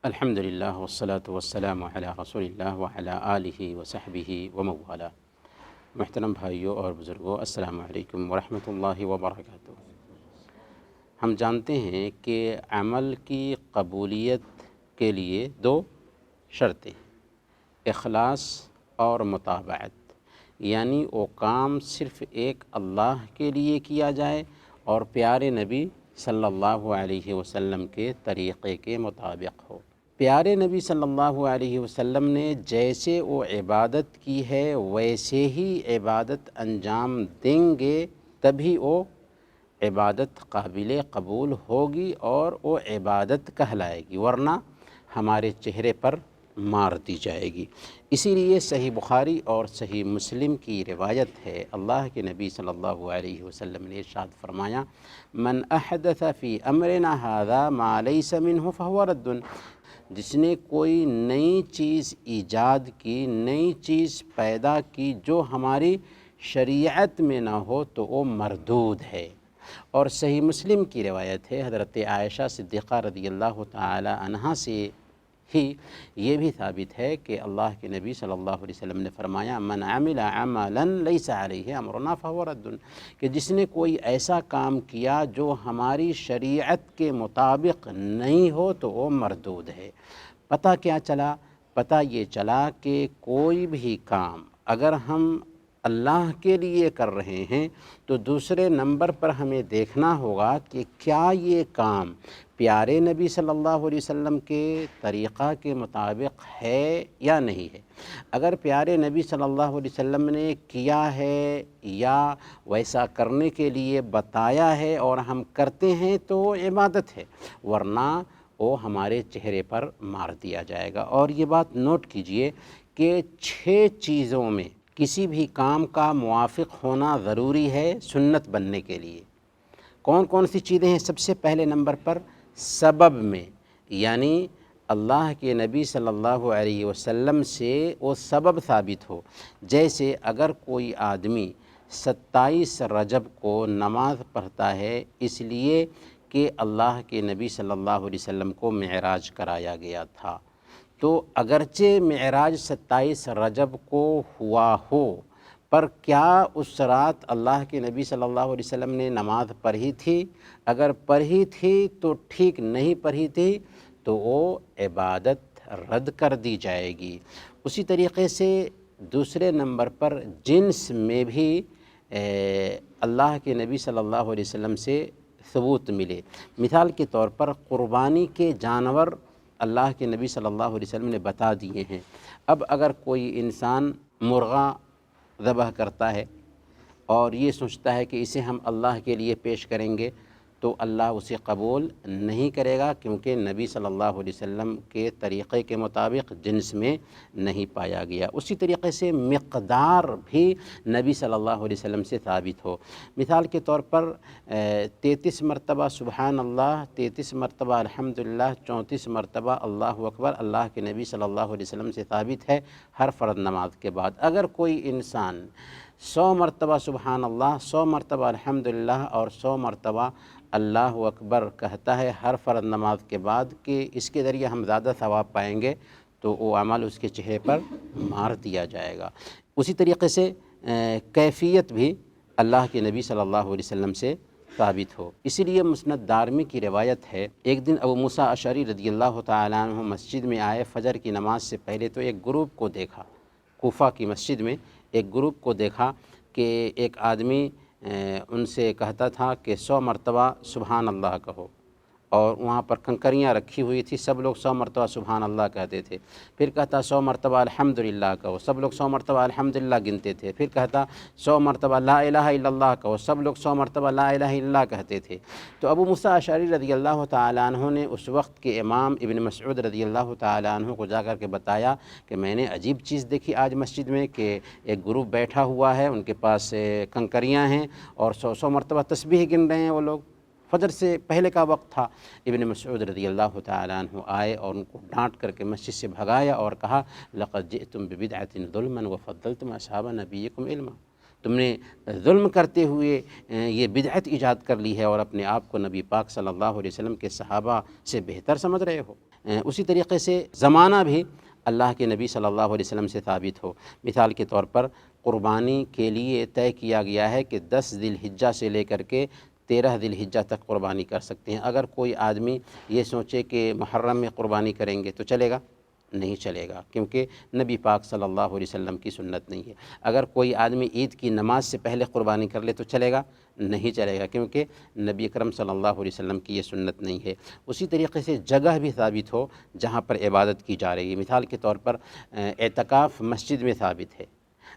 الحمدللہ والصلاة والسلام علی رسول اللہ وعلی آلہ وصحبہ وموالا۔ محترم بھائیوں اور بزرگوں، السلام علیکم ورحمۃ اللہ وبرکاتہ۔ ہم جانتے ہیں کہ عمل کی قبولیت کے لیے دو شرطیں، اخلاص اور متابعت، یعنی وہ کام صرف ایک اللہ کے لیے کیا جائے اور پیارے نبی صلی اللہ علیہ وسلم کے طریقے کے مطابق ہو۔ پیارے نبی صلی اللہ علیہ وسلم نے جیسے وہ عبادت کی ہے ویسے ہی عبادت انجام دیں گے، تبھی وہ عبادت قابل قبول ہوگی اور وہ عبادت کہلائے گی، ورنہ ہمارے چہرے پر مار دی جائے گی۔ اسی لیے صحیح بخاری اور صحیح مسلم کی روایت ہے، اللہ کے نبی صلی اللہ علیہ وسلم نے ارشاد فرمایا، من احدث فی امرنا ھذا ما لیس منہ فہو رد۔ جس نے کوئی نئی چیز ایجاد کی، نئی چیز پیدا کی جو ہماری شریعت میں نہ ہو تو وہ مردود ہے۔ اور صحیح مسلم کی روایت ہے، حضرت عائشہ صدیقہ رضی اللہ تعالی عنہا سے ہی یہ بھی ثابت ہے کہ اللہ کے نبی صلی اللہ علیہ وسلم نے فرمایا، من عمل عملا لیس علیہ امرنا فہو رد، کہ جس نے کوئی ایسا کام کیا جو ہماری شریعت کے مطابق نہیں ہو تو وہ مردود ہے۔ پتہ کیا چلا؟ پتہ یہ چلا کہ کوئی بھی کام اگر ہم اللہ کے لیے کر رہے ہیں تو دوسرے نمبر پر ہمیں دیکھنا ہوگا کہ کیا یہ کام پیارے نبی صلی اللہ علیہ وسلم کے طریقہ کے مطابق ہے یا نہیں ہے۔ اگر پیارے نبی صلی اللہ علیہ وسلم نے کیا ہے یا ویسا کرنے کے لیے بتایا ہے اور ہم کرتے ہیں تو وہ عبادت ہے، ورنہ وہ ہمارے چہرے پر مار دیا جائے گا۔ اور یہ بات نوٹ کیجئے کہ 6 چیزوں میں کسی بھی کام کا موافق ہونا ضروری ہے سنت بننے کے لیے۔ کون کون سی چیزیں ہیں؟ سب سے پہلے نمبر پر سبب میں، یعنی اللہ کے نبی صلی اللہ علیہ وسلم سے وہ سبب ثابت ہو۔ جیسے اگر کوئی آدمی 27 رجب کو نماز پڑھتا ہے اس لیے کہ اللہ کے نبی صلی اللہ علیہ وسلم کو معراج کرایا گیا تھا، تو اگرچہ معراج 27 رجب کو ہوا ہو، پر کیا اس رات اللہ کے نبی صلی اللہ علیہ وسلم نے نماز پڑھی تھی؟ اگر پڑھی تھی تو ٹھیک، نہیں پڑھی تھی تو وہ عبادت رد کر دی جائے گی۔ اسی طریقے سے دوسرے نمبر پر جنس میں بھی اللہ کے نبی صلی اللہ علیہ وسلم سے ثبوت ملے۔ مثال کے طور پر قربانی کے جانور اللہ کے نبی صلی اللہ علیہ وسلم نے بتا دیے ہیں۔ اب اگر کوئی انسان مرغا ذبح کرتا ہے اور یہ سوچتا ہے کہ اسے ہم اللہ کے لیے پیش کریں گے تو اللہ اسے قبول نہیں کرے گا، کیونکہ نبی صلی اللہ علیہ وسلم کے طریقے کے مطابق جنس میں نہیں پایا گیا۔ اسی طریقے سے مقدار بھی نبی صلی اللہ علیہ وسلم سے ثابت ہو۔ مثال کے طور پر 33 مرتبہ سبحان اللہ، 33 مرتبہ الحمدللہ، 34 مرتبہ اللہ اکبر اللہ کے نبی صلی اللہ علیہ وسلم سے ثابت ہے ہر فرض نماز کے بعد۔ اگر کوئی انسان 100 مرتبہ سبحان اللہ، 100 مرتبہ الحمدللہ اور 100 مرتبہ اللہ اکبر کہتا ہے ہر فرض نماز کے بعد کہ اس کے ذریعے ہم زیادہ ثواب پائیں گے، تو وہ عمل اس کے چہرے پر مار دیا جائے گا۔ اسی طریقے سے کیفیت بھی اللہ کے نبی صلی اللہ علیہ وسلم سے ثابت ہو۔ اسی لیے مسند دارمی کی روایت ہے، ایک دن ابو موسیٰ اشعری رضی اللہ تعالیٰ عنہ مسجد میں آئے، فجر کی نماز سے پہلے تو ایک گروپ کو دیکھا، کوفہ کی مسجد میں ایک گروپ کو دیکھا کہ ایک آدمی ان سے کہتا تھا کہ 100 مرتبہ سبحان اللہ کہو، اور وہاں پر کنکریاں رکھی ہوئی تھی، سب لوگ 100 مرتبہ سبحان اللہ کہتے تھے۔ پھر کہتا 100 مرتبہ الحمدللہ کہو، سب لوگ 100 مرتبہ الحمدللہ گنتے تھے۔ پھر کہتا 100 مرتبہ لا الہ الا اللہ کہو، سب لوگ 100 مرتبہ لا الہ الا اللہ کہتے تھے۔ تو ابو موسیٰ اشعری رضی اللہ تعالیٰ عنہ نے اس وقت کے امام ابن مسعود رضی اللہ تعالیٰ عنہ کو جا کر کے بتایا کہ میں نے عجیب چیز دیکھی آج مسجد میں، کہ ایک گروپ بیٹھا ہوا ہے، ان کے پاس کنکریاں ہیں اور 100 مرتبہ تسبیح گن رہے ہیں وہ لوگ۔ فجر سے پہلے کا وقت تھا۔ ابن مسعود رضی اللہ تعالیٰ عنہ آئے اور ان کو ڈانٹ کر کے مسجد سے بھگایا اور کہا، لقد جئتم ببدعۃ ظلما وفضلتم اصحاب نبیکم علما، تم نے ظلم کرتے ہوئے یہ بدعت ایجاد کر لی ہے اور اپنے آپ کو نبی پاک صلی اللہ علیہ وسلم کے صحابہ سے بہتر سمجھ رہے ہو۔ اسی طریقے سے زمانہ بھی اللہ کے نبی صلی اللہ علیہ وسلم سے ثابت ہو۔ مثال کے طور پر قربانی کے لیے طے کیا گیا ہے کہ 10 ذی الحجہ سے لے کر کے 13 ذی الحجہ تک قربانی کر سکتے ہیں۔ اگر کوئی آدمی یہ سوچے کہ محرم میں قربانی کریں گے تو چلے گا؟ نہیں چلے گا، کیونکہ نبی پاک صلی اللہ علیہ وسلم کی سنت نہیں ہے۔ اگر کوئی آدمی عید کی نماز سے پہلے قربانی کر لے تو چلے گا؟ نہیں چلے گا، کیونکہ نبی اکرم صلی اللہ علیہ وسلم کی یہ سنت نہیں ہے۔ اسی طریقے سے جگہ بھی ثابت ہو جہاں پر عبادت کی جا رہی ہے۔ مثال کے طور پر اعتکاف مسجد میں ثابت ہے۔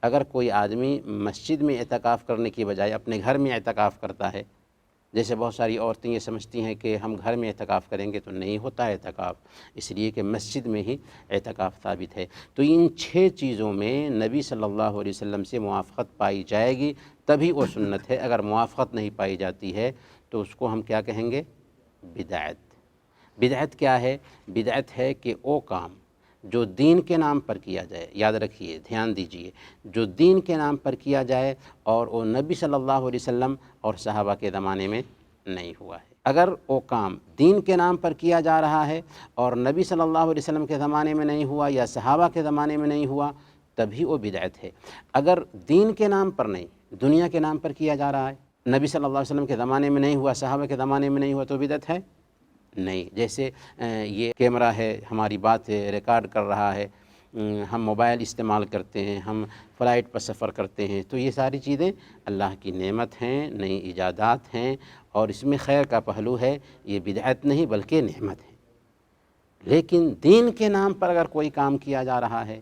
اگر کوئی آدمی مسجد میں اعتکاف کرنے کی بجائے اپنے گھر میں اعتکاف کرتا ہے، جیسے بہت ساری عورتیں یہ سمجھتی ہیں کہ ہم گھر میں اعتکاف کریں گے، تو نہیں ہوتا ہے اعتکاف، اس لیے کہ مسجد میں ہی اعتکاف ثابت ہے۔ تو ان 6 چیزوں میں نبی صلی اللہ علیہ وسلم سے موافقت پائی جائے گی تبھی وہ سنت ہے۔ اگر موافقت نہیں پائی جاتی ہے تو اس کو ہم کیا کہیں گے؟ بدعت۔ بدعت کیا ہے؟ بدعت ہے کہ وہ کام جو دین کے نام پر کیا جائے، یاد رکھیے، دھیان دیجئے، جو دین کے نام پر کیا جائے اور وہ نبی صلی اللہ علیہ وسلم اور صحابہ کے زمانے میں نہیں ہوا ہے۔ اگر وہ کام دین کے نام پر کیا جا رہا ہے اور نبی صلی اللہ علیہ وسلم کے زمانے میں نہیں ہوا یا صحابہ کے زمانے میں نہیں ہوا تبھی وہ بدعت ہے۔ اگر دین کے نام پر نہیں، دنیا کے نام پر کیا جا رہا ہے، نبی صلی اللہ علیہ وسلم کے زمانے میں نہیں ہوا، صحابہ کے زمانے میں نہیں ہوا، تو بدعت ہے نہیں۔ جیسے یہ کیمرہ ہے، ہماری بات ریکارڈ کر رہا ہے، ہم موبائل استعمال کرتے ہیں، ہم فلائٹ پر سفر کرتے ہیں، تو یہ ساری چیزیں اللہ کی نعمت ہیں، نئی ایجادات ہیں، اور اس میں خیر کا پہلو ہے، یہ بدعت نہیں بلکہ نعمت ہے۔ لیکن دین کے نام پر اگر کوئی کام کیا جا رہا ہے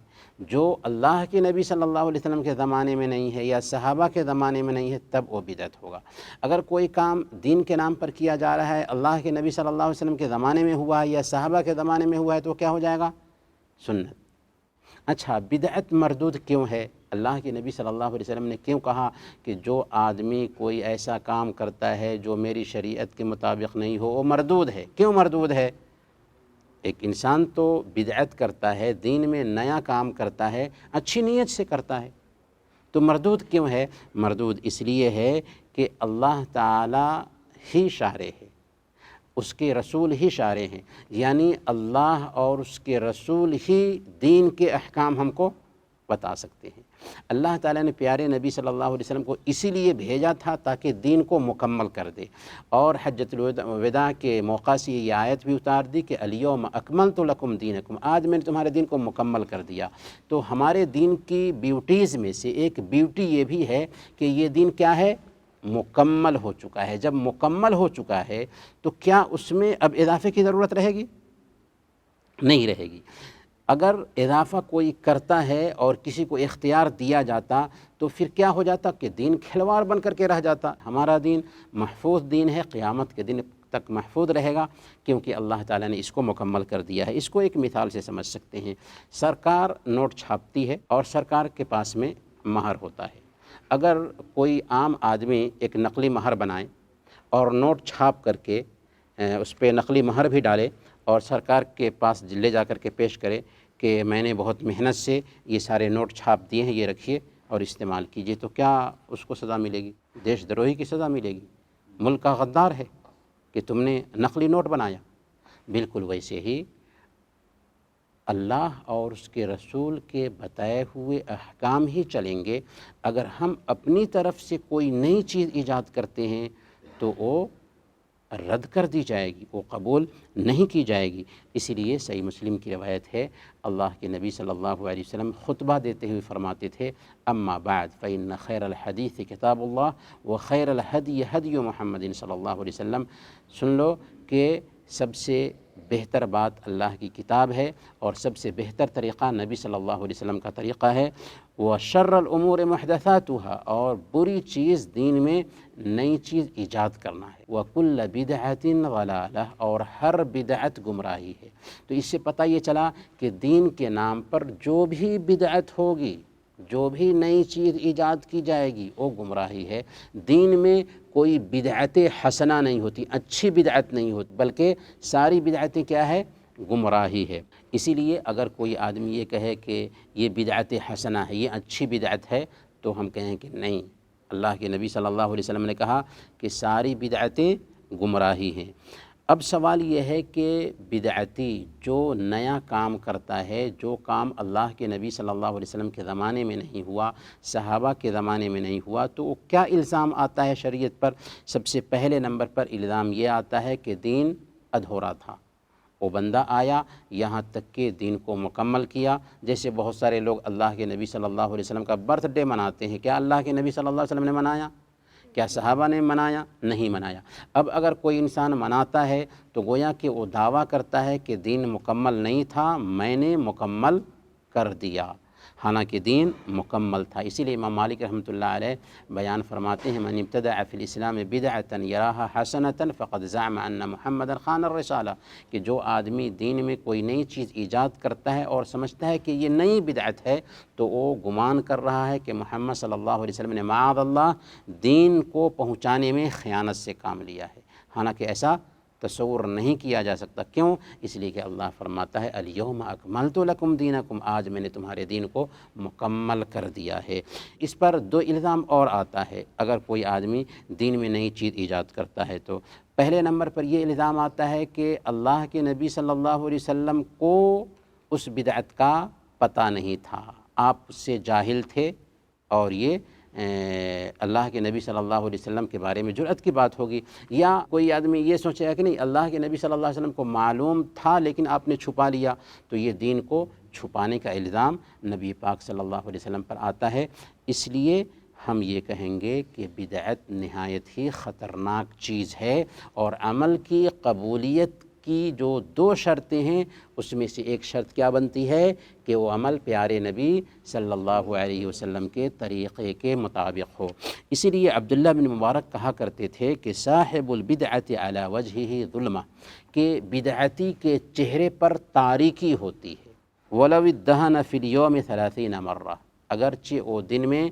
جو اللہ کے نبی صلی اللہ علیہ وسلم کے زمانے میں نہیں ہے یا صحابہ کے زمانے میں نہیں ہے، تب وہ بدعت ہوگا۔ اگر کوئی کام دین کے نام پر کیا جا رہا ہے، اللہ کے نبی صلی اللہ علیہ وسلم کے زمانے میں ہوا ہے یا صحابہ کے زمانے میں ہوا ہے، تو کیا ہو جائے گا؟ سنت۔ اچھا، بدعت مردود کیوں ہے؟ اللہ کے نبی صلی اللہ علیہ وسلم نے کیوں کہا کہ جو آدمی کوئی ایسا کام کرتا ہے جو میری شریعت کے مطابق نہیں ہو وہ مردود ہے؟ کیوں مردود ہے؟ ایک انسان تو بدعت کرتا ہے، دین میں نیا کام کرتا ہے، اچھی نیت سے کرتا ہے، تو مردود کیوں ہے؟ مردود اس لیے ہے کہ اللہ تعالی ہی شارع ہے، اس کے رسول ہی شارع ہیں، یعنی اللہ اور اس کے رسول ہی دین کے احکام ہم کو بتا سکتے ہیں۔ اللہ تعالیٰ نے پیارے نبی صلی اللہ علیہ وسلم کو اسی لیے بھیجا تھا تاکہ دین کو مکمل کر دے، اور حجۃ الوداع کے موقع سے یہ آیت بھی اتار دی کہ الیوم اکملت لکم دینکم، آج میں نے تمہارے دین کو مکمل کر دیا۔ تو ہمارے دین کی بیوٹیز میں سے ایک بیوٹی یہ بھی ہے کہ یہ دین کیا ہے؟ مکمل ہو چکا ہے۔ جب مکمل ہو چکا ہے تو کیا اس میں اب اضافے کی ضرورت رہے گی؟ نہیں رہے گی۔ اگر اضافہ کوئی کرتا ہے اور کسی کو اختیار دیا جاتا تو پھر کیا ہو جاتا کہ دین کھلواڑ بن کر کے رہ جاتا۔ ہمارا دین محفوظ دین ہے، قیامت کے دن تک محفوظ رہے گا، کیونکہ اللہ تعالیٰ نے اس کو مکمل کر دیا ہے۔ اس کو ایک مثال سے سمجھ سکتے ہیں۔ سرکار نوٹ چھاپتی ہے اور سرکار کے پاس میں مہر ہوتا ہے۔ اگر کوئی عام آدمی ایک نقلی مہر بنائے اور نوٹ چھاپ کر کے اس پہ نقلی مہر بھی ڈالے اور سرکار کے پاس لے جا کر کے پیش کرے کہ میں نے بہت محنت سے یہ سارے نوٹ چھاپ دیے ہیں، یہ رکھیے اور استعمال کیجئے، تو کیا اس کو سزا ملے گی؟ دیش دروہی کی سزا ملے گی، ملک کا غدار ہے کہ تم نے نقلی نوٹ بنایا۔ بالکل ویسے ہی اللہ اور اس کے رسول کے بتائے ہوئے احکام ہی چلیں گے۔ اگر ہم اپنی طرف سے کوئی نئی چیز ایجاد کرتے ہیں تو وہ رد کر دی جائے گی، وہ قبول نہیں کی جائے گی۔ اسی لیے صحیح مسلم کی روایت ہے، اللہ کے نبی صلی اللہ علیہ وسلم خطبہ دیتے ہوئے فرماتے تھے، اما بعد فإن خیر الحدیث کتاب اللہ وخیر الہدی ہدی محمد صلی اللہ علیہ وسلم۔ سن لو کہ سب سے بہتر بات اللہ کی کتاب ہے اور سب سے بہتر طریقہ نبی صلی اللہ علیہ وسلم کا طریقہ ہے۔ وشر الامور محدثاتها، اور بری چیز دین میں نئی چیز ایجاد کرنا ہے۔ وکل بدعۃ ضلالہ، اور ہر بدعت گمراہی ہے۔ تو اس سے پتہ یہ چلا کہ دین کے نام پر جو بھی بدعت ہوگی، جو بھی نئی چیز ایجاد کی جائے گی، وہ گمراہی ہے۔ دین میں کوئی بدعت حسنہ نہیں ہوتی، اچھی بدعت نہیں ہوتی، بلکہ ساری بدعتیں کیا ہے؟ گمراہی ہے۔ اسی لیے اگر کوئی آدمی یہ کہے کہ یہ بدعت حسنہ ہے، یہ اچھی بدعت ہے، تو ہم کہیں کہ نہیں، اللہ کے نبی صلی اللہ علیہ وسلم نے کہا کہ ساری بدعتیں گمراہی ہیں۔ اب سوال یہ ہے کہ بدعتی جو نیا کام کرتا ہے، جو کام اللہ کے نبی صلی اللہ علیہ وسلم کے زمانے میں نہیں ہوا، صحابہ کے زمانے میں نہیں ہوا، تو وہ کیا الزام آتا ہے شریعت پر؟ سب سے پہلے نمبر پر الزام یہ آتا ہے کہ دین ادھورا تھا۔ وہ بندہ آیا یہاں تک کہ دین کو مکمل کیا۔ جیسے بہت سارے لوگ اللہ کے نبی صلی اللہ علیہ وسلم کا برتھ ڈے مناتے ہیں، کیا اللہ کے نبی صلی اللہ علیہ وسلم نے منایا؟ کیا صحابہ نے منایا؟ نہیں منایا۔ اب اگر کوئی انسان مناتا ہے تو گویا کہ وہ دعویٰ کرتا ہے کہ دین مکمل نہیں تھا، میں نے مکمل کر دیا، حالانکہ دین مکمل تھا۔ اسی لیے امام مالک رحمۃ اللہ علیہ بیان فرماتے ہیں من ابتدع فی الاسلام بدعۃ یراھا حسنۃ فقد زعم ان محمدا خان الرسالہ، کہ جو آدمی دین میں کوئی نئی چیز ایجاد کرتا ہے اور سمجھتا ہے کہ یہ نئی بدعت ہے، تو وہ گمان کر رہا ہے کہ محمد صلی اللہ علیہ وسلم نے معاذ اللہ دین کو پہنچانے میں خیانت سے کام لیا ہے، حالانکہ ایسا تصور نہیں کیا جا سکتا۔ کیوں؟ اس لیے کہ اللہ فرماتا ہے الیوم اکملت لکم دینکم، آج میں نے تمہارے دین کو مکمل کر دیا ہے۔ اس پر دو الزام اور آتا ہے اگر کوئی آدمی دین میں نئی چیز ایجاد کرتا ہے تو۔ پہلے نمبر پر یہ الزام آتا ہے کہ اللہ کے نبی صلی اللہ علیہ وسلم کو اس بدعت کا پتہ نہیں تھا، آپ اس سے جاہل تھے، اور یہ اللہ کے نبی صلی اللہ علیہ وسلم کے بارے میں جرأت کی بات ہوگی۔ یا کوئی آدمی یہ سوچے گا کہ نہیں، اللہ کے نبی صلی اللہ علیہ وسلم کو معلوم تھا لیکن آپ نے چھپا لیا، تو یہ دین کو چھپانے کا الزام نبی پاک صلی اللہ علیہ وسلم پر آتا ہے۔ اس لیے ہم یہ کہیں گے کہ بدعت نہایت ہی خطرناک چیز ہے، اور عمل کی قبولیت کی جو دو شرطیں ہیں اس میں سے ایک شرط کیا بنتی ہے کہ وہ عمل پیارے نبی صلی اللہ علیہ وسلم کے طریقے کے مطابق ہو۔ اسی لیے عبداللہ بن مبارک کہا کرتے تھے کہ صاحب البدعۃ علی وجہہ ظلمہ، کہ بدعتی کے چہرے پر تاریکی ہوتی ہے، ولو ادہن فی الیوم 30 مرہ، اگرچہ وہ دن میں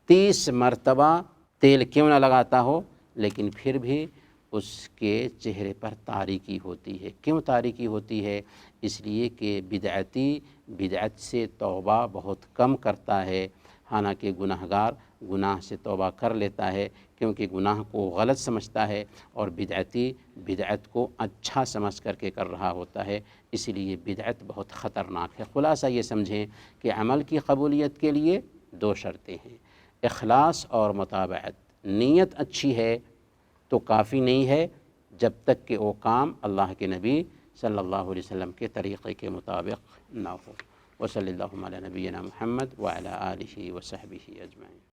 30 مرتبہ تیل کیوں نہ لگاتا ہو، لیکن پھر بھی اس کے چہرے پر تاریکی ہوتی ہے۔ کیوں تاریکی ہوتی ہے؟ اس لیے کہ بدعتی بدعت سے توبہ بہت کم کرتا ہے، حالانکہ گناہگار گناہ سے توبہ کر لیتا ہے، کیونکہ گناہ کو غلط سمجھتا ہے، اور بدعتی بدعت کو اچھا سمجھ کر کے کر رہا ہوتا ہے۔ اس لیے بدعت بہت خطرناک ہے۔ خلاصہ یہ سمجھیں کہ عمل کی قبولیت کے لیے دو شرطیں ہیں، اخلاص اور متابعت۔ نیت اچھی ہے تو کافی نہیں ہے جب تک کہ وہ کام اللہ کے نبی صلی اللہ علیہ وسلم کے طریقے کے مطابق نہ ہو۔ وصلی اللہ علی نبینا محمد وعلی آلہ وصحبہ اجمعین۔